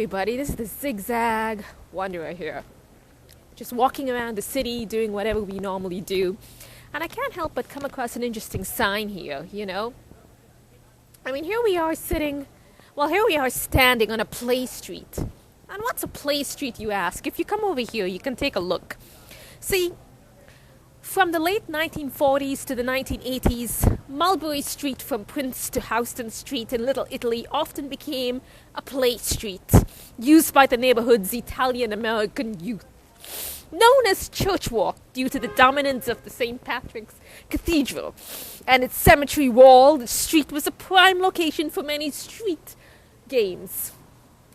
everybody, this is the Zig Zag Wanderer here. Just walking around the city doing whatever we normally do. And I can't help but come across an interesting sign here, you know. I mean, here we are standing on a play street. And what's a play street, you ask? If you come over here, you can take a look. See, from the late 1940s to the 1980s, Mulberry Street from Prince to Houston Street in Little Italy often became a play street, used by the neighborhood's Italian-American youth. Known as Church Walk due to the dominance of the St. Patrick's Cathedral and its cemetery wall, the street was a prime location for many street games.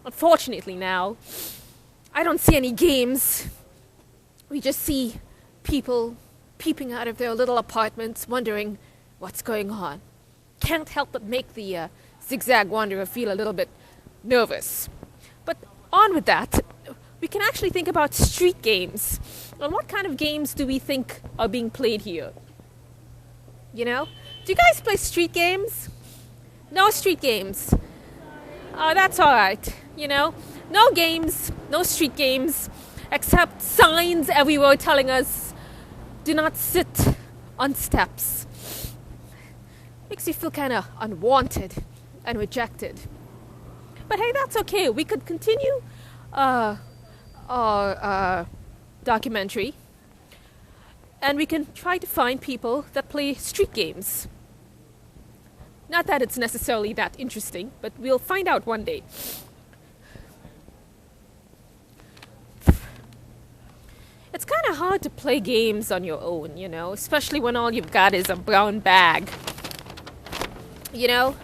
Unfortunately now, I don't see any games. We just see people peeping out of their little apartments, wondering what's going on. Can't help but make the Zig Zag Wanderer feel a little bit nervous. But on with that, we can actually think about street games. And what kind of games do we think are being played here? You know? Do you guys play street games? No street games. Oh, that's alright. You know? No games, no street games, except signs everywhere telling us do not sit on steps. Makes you feel kind of unwanted and rejected. But hey, that's okay. We could continue our documentary, and we can try to find people that play street games. Not that it's necessarily that interesting, but we'll find out one day. It's kind of hard to play games on your own, you know, especially when all you've got is a brown bag. You know?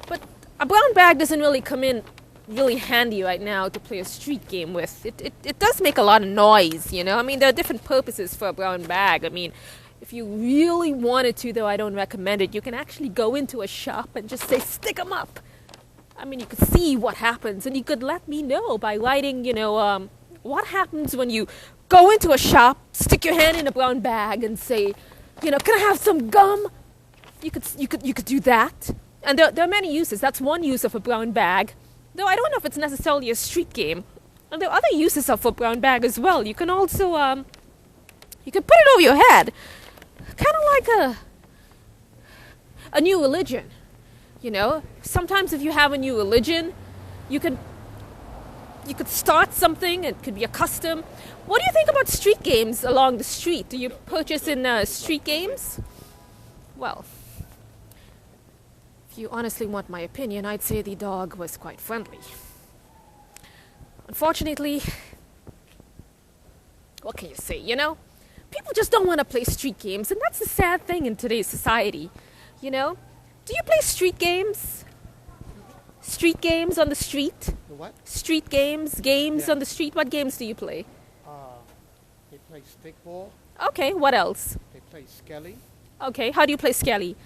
But a brown bag doesn't really come in really handy right now to play a street game with. It does make a lot of noise, you know? I mean, there are different purposes for a brown bag. I mean, if you really wanted to, though I don't recommend it, you can actually go into a shop and just say, stick 'em up. I mean, you could see what happens, and you could let me know by writing, you know, what happens when you go into a shop, stick your hand in a brown bag and say, you know, can I have some gum? You could do that. And there are many uses. That's one use of a brown bag. Though I don't know if it's necessarily a street game. And there are other uses of a brown bag as well. You can also, you can put it over your head. Kind of like a new religion. You know, sometimes if you have a new religion, you could start something. It could be a custom. What do you think about street games along the street? Do you purchase in street games? Well, if you honestly want my opinion, I'd say the dog was quite friendly. Unfortunately, what can you say, you know? People just don't want to play street games, and that's the sad thing in today's society, you know? Do you play street games? Street games on the street? The what? Street games, on the street. What games do you play? They play stickball. Okay, what else? They play skelly. Okay, how do you play skelly?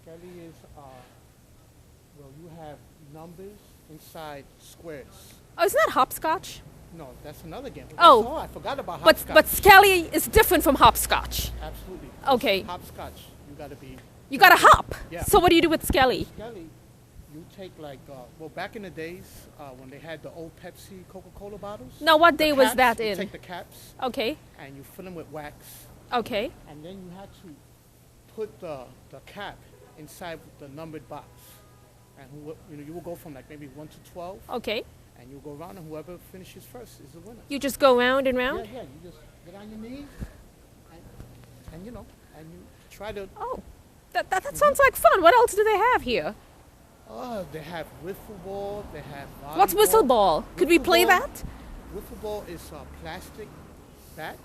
Skelly is, well, you have numbers inside squares. Oh, isn't that hopscotch? No, that's another game. Oh, I forgot about hopscotch. But skelly is different from hopscotch. Absolutely. Okay. Hopscotch, you gotta be. You gotta hop. Yeah. So what do you do with skelly? Skelly, you take like, well, back in the days when they had the old Pepsi, Coca-Cola bottles. Now, what day was caps, that you in? take the caps. Okay. And you fill them with wax. Okay. And then you had to put the cap inside the numbered box. And you will go from like maybe 1 to 12. Okay. And you go around, and whoever finishes first is the winner. You just go round and round? Yeah, you just get on your knees, and you know, and you try to. Oh, that sounds like fun. What else do they have here? They have wiffle ball. They have volleyball. What's whistle ball? Could we play that? Wiffle ball is a plastic bat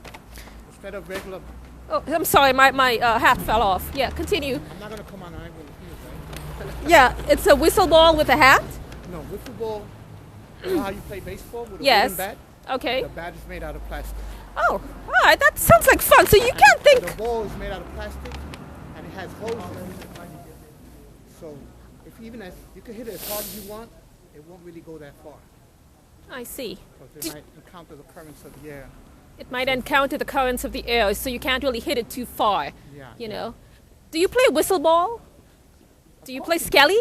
instead of regular. Oh, I'm sorry, my hat fell off. Yeah, continue. I'm not gonna come on angle with you, right? Yeah, it's a whistle ball with a hat? No, wiffle ball. You know how you play baseball with a Yes. wooden bat? Okay. The bat is made out of plastic. Oh, all right. That sounds like fun. So you can't think. The ball is made out of plastic, and it has holes in it. So, you can hit it as hard as you want, it won't really go that far. I see. Because it might encounter the currents of the air. It might encounter the currents of the air, so you can't really hit it too far. Yeah. You know. Do you play whistle ball? Do you play skelly?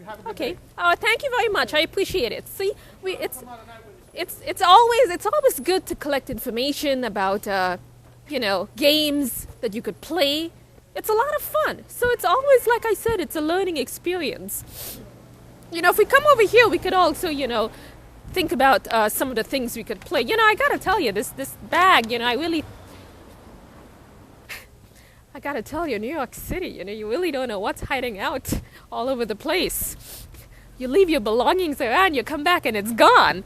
You have a good Okay. day. Oh, thank you very much. I appreciate it. See, it's Come out at night with us. it's always good to collect information about games that you could play. It's a lot of fun. So it's always, like I said, it's a learning experience. If we come over here, we could also think about some of the things we could play. I gotta tell you, this bag. I gotta tell you, New York City, you really don't know what's hiding out all over the place. You leave your belongings around, you come back and it's gone.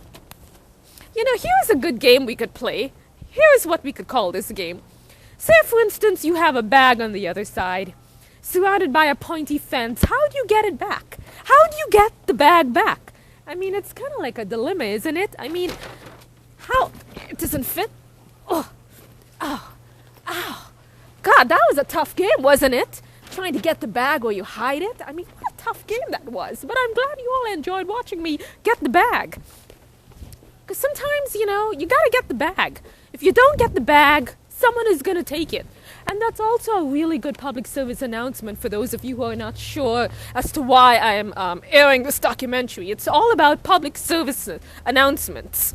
Here's a good game we could play. Here's what we could call this game. Say, for instance, you have a bag on the other side, surrounded by a pointy fence. How do you get it back? How do you get the bag back? I mean, it's kind of like a dilemma, isn't it? I mean, how? It doesn't fit? Oh, ow, ow. God, that was a tough game, wasn't it? Trying to get the bag where you hide it. I mean, what a tough game that was. But I'm glad you all enjoyed watching me get the bag. Because sometimes, you gotta get the bag. If you don't get the bag, someone is gonna take it. And that's also a really good public service announcement for those of you who are not sure as to why I am airing this documentary. It's all about public service announcements.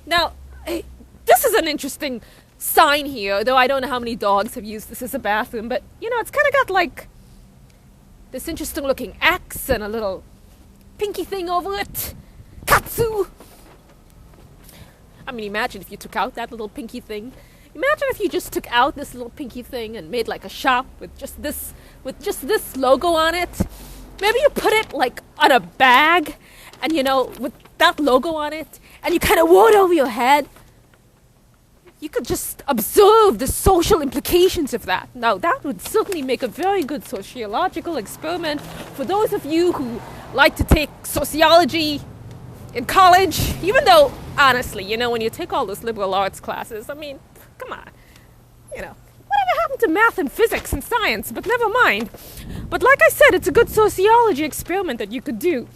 Now, this is an interesting sign here, though I don't know how many dogs have used this as a bathroom, but it's kind of got like this interesting looking X and a little pinky thing over it. Katsu! I mean, imagine if you took out that little pinky thing. Imagine if you just took out this little pinky thing and made like a shop with just this logo on it. Maybe you put it like on a bag and with that logo on it, and you kind of wore it over your head. You could just observe the social implications of that. Now, that would certainly make a very good sociological experiment for those of you who like to take sociology in college. Even though, honestly, when you take all those liberal arts classes, I mean, come on. Whatever happened to math and physics and science? But never mind. But like I said, it's a good sociology experiment that you could do.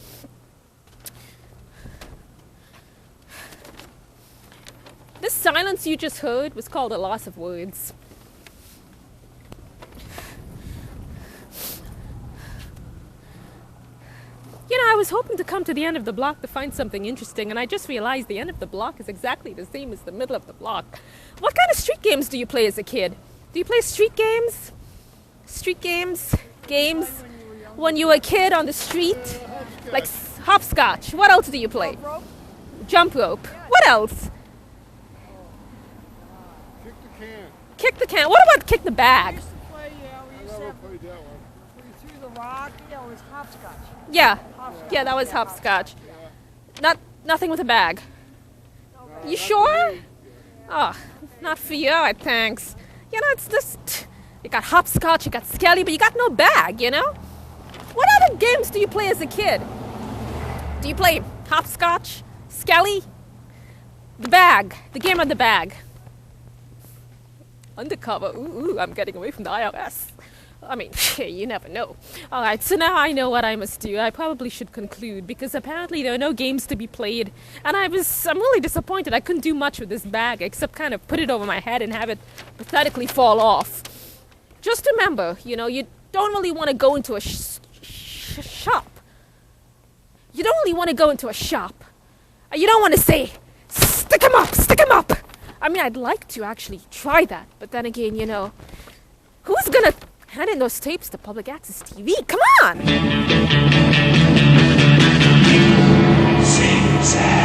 This silence you just heard was called a loss of words. I was hoping to come to the end of the block to find something interesting, and I just realized the end of the block is exactly the same as the middle of the block. What kind of street games do you play as a kid? Do you play street games? Street games? Games when you were a kid on the street? Like hopscotch. What else do you play? Jump rope. What else? Kick the can. Kick the can. What about kick the bag? We used to play, we used to have, Played that one. we threw the rock, it was hopscotch. Yeah. Hopscotch. Yeah, that was Yeah, hopscotch. Nothing with a bag. You sure? Oh, not for you, thanks. It's just, you got hopscotch, you got skelly, but you got no bag, What other games do you play as a kid? Do you play hopscotch, skelly, the bag, the game of the bag? Undercover, ooh, I'm getting away from the IRS. I mean, you never know. All right, so now I know what I must do. I probably should conclude, because apparently there are no games to be played. And I'm really disappointed. I couldn't do much with this bag except kind of put it over my head and have it pathetically fall off. Just remember, you don't really want to go into a shop. You don't really want to go into a shop. You don't want to say, stick 'em up, stick 'em up. I mean, I'd like to actually try that. But then again, who's going to hand in those tapes to public access TV? Come on! Zig Zag.